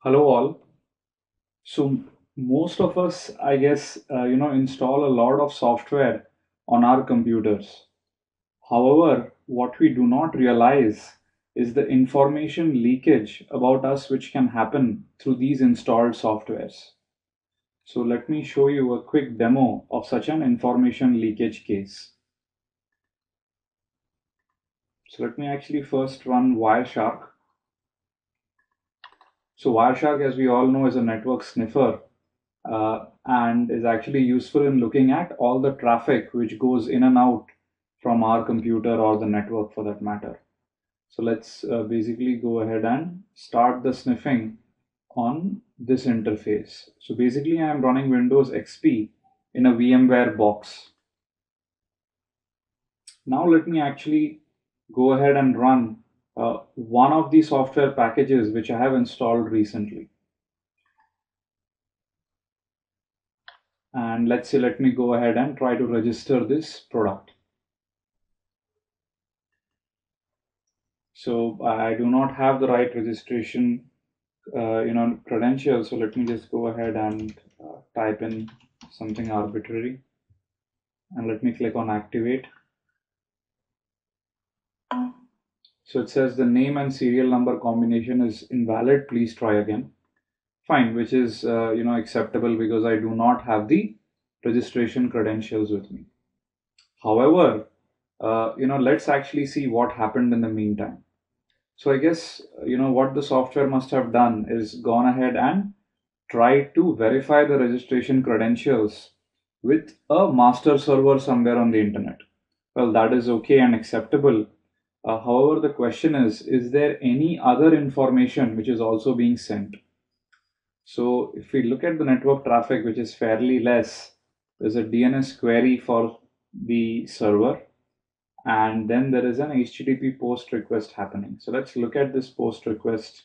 Hello all. So most of us, I guess, install a lot of software on our computers. However, what we do not realize is the information leakage about us which can happen through these installed softwares. So let me show you a quick demo of such an information leakage case. So let me actually first run Wireshark. So Wireshark, as we all know, is a network sniffer and is actually useful in looking at all the traffic which goes in and out from our computer or the network for that matter. So let's basically go ahead and start the sniffing on this interface. So basically I am running Windows XP in a VMware box. Now let me actually go ahead and run one of the software packages which I have installed recently. And let's say, let me go ahead and try to register this product. So I do not have the right registration, credentials. So let me just go ahead and type in something arbitrary, and let me click on activate. So it says the name and serial number combination is invalid. Please try again. Fine, which is acceptable because I do not have the registration credentials with me. However, let's actually see what happened in the meantime. So I guess what the software must have done is gone ahead and tried to verify the registration credentials with a master server somewhere on the internet. Well, that is okay and acceptable. However, the question is there any other information which is also being sent? So if we look at the network traffic, which is fairly less, there's a DNS query for the server, and then there is an HTTP post request happening. So let's look at this post request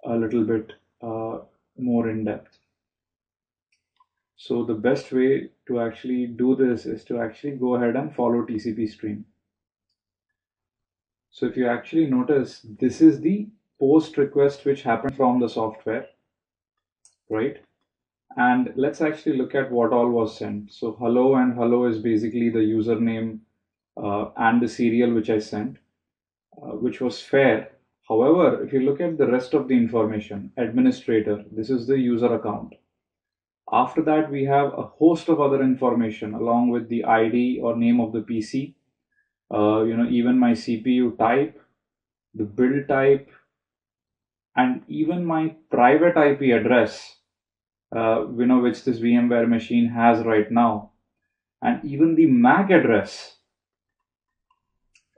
a little bit more in depth. So the best way to actually do this is to actually go ahead and follow TCP stream. So if you actually notice, this is the post request which happened from the software, right? And let's actually look at what all was sent. So hello and hello is basically the username and the serial which I sent, which was fair. However, if you look at the rest of the information, administrator, this is the user account. After that, we have a host of other information along with the ID or name of the PC, even my CPU type, the build type, and even my private IP address, which this VMware machine has right now, and even the MAC address,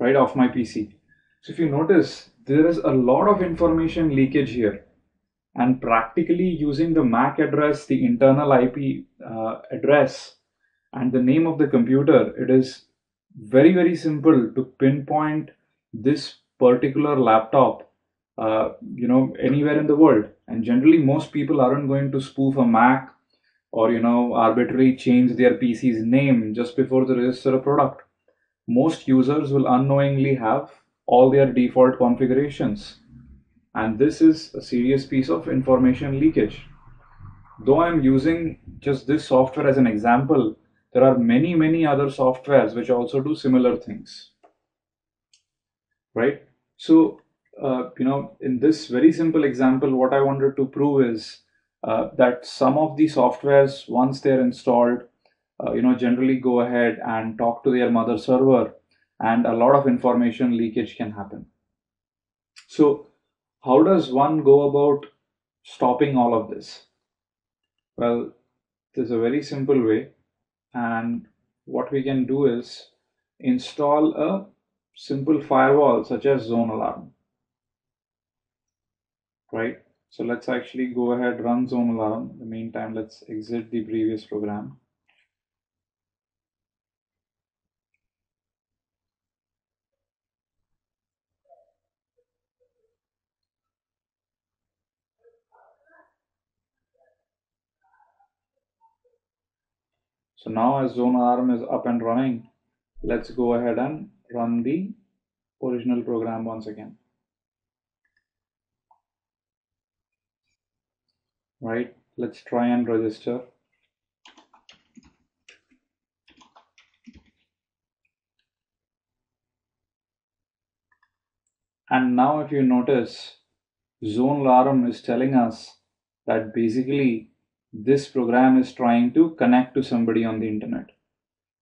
right, of my PC. So if you notice, there is a lot of information leakage here. And practically using the MAC address, the internal IP address, and the name of the computer, it is very, very simple to pinpoint this particular laptop, anywhere in the world. And generally, most people aren't going to spoof a Mac or, arbitrarily change their PC's name just before they register a product. Most users will unknowingly have all their default configurations. And this is a serious piece of information leakage. Though I'm using just this software as an example, there are many, many other softwares which also do similar things, right? So, in this very simple example, what I wanted to prove is that some of the softwares, once they're installed, generally go ahead and talk to their mother server, and a lot of information leakage can happen. So, how does one go about stopping all of this? Well, there's a very simple way, and what we can do is install a simple firewall such as Zone Alarm, right? So let's actually go ahead, run Zone Alarm. In the meantime, let's exit the previous program. So now as Zone Alarm is up and running, let's go ahead and run the original program once again. right? Let's try and register. And now if you notice, zone alarm is telling us that basically this program is trying to connect to somebody on the internet.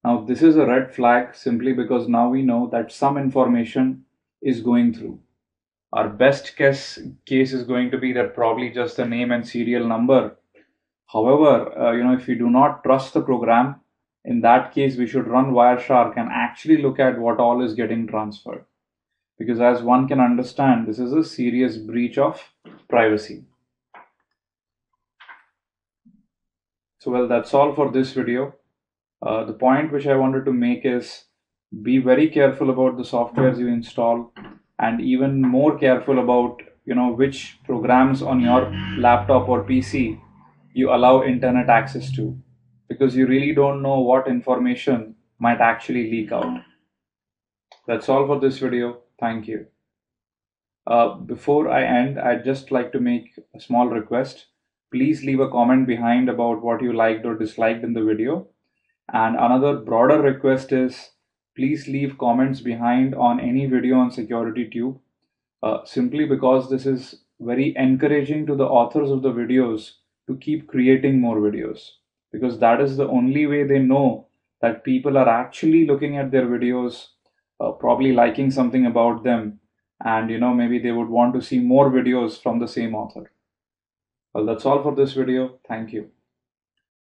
Now this is a red flag simply because now we know that some information is going through. Our best case is going to be that probably just the name and serial number. However, if we do not trust the program, in that case we should run Wireshark and actually look at what all is getting transferred. Because as one can understand, this is a serious breach of privacy. So well, that's all for this video. The point which I wanted to make is be very careful about the softwares you install, and even more careful about which programs on your laptop or PC you allow internet access to, because you really don't know what information might actually leak out. That's all for this video. Thank you. Before I end, I'd just like to make a small request. Please leave a comment behind about what you liked or disliked in the video. And another broader request is please leave comments behind on any video on SecurityTube, simply because this is very encouraging to the authors of the videos to keep creating more videos, because that is the only way they know that people are actually looking at their videos, probably liking something about them, and maybe they would want to see more videos from the same author. Well, that's all for this video. Thank you.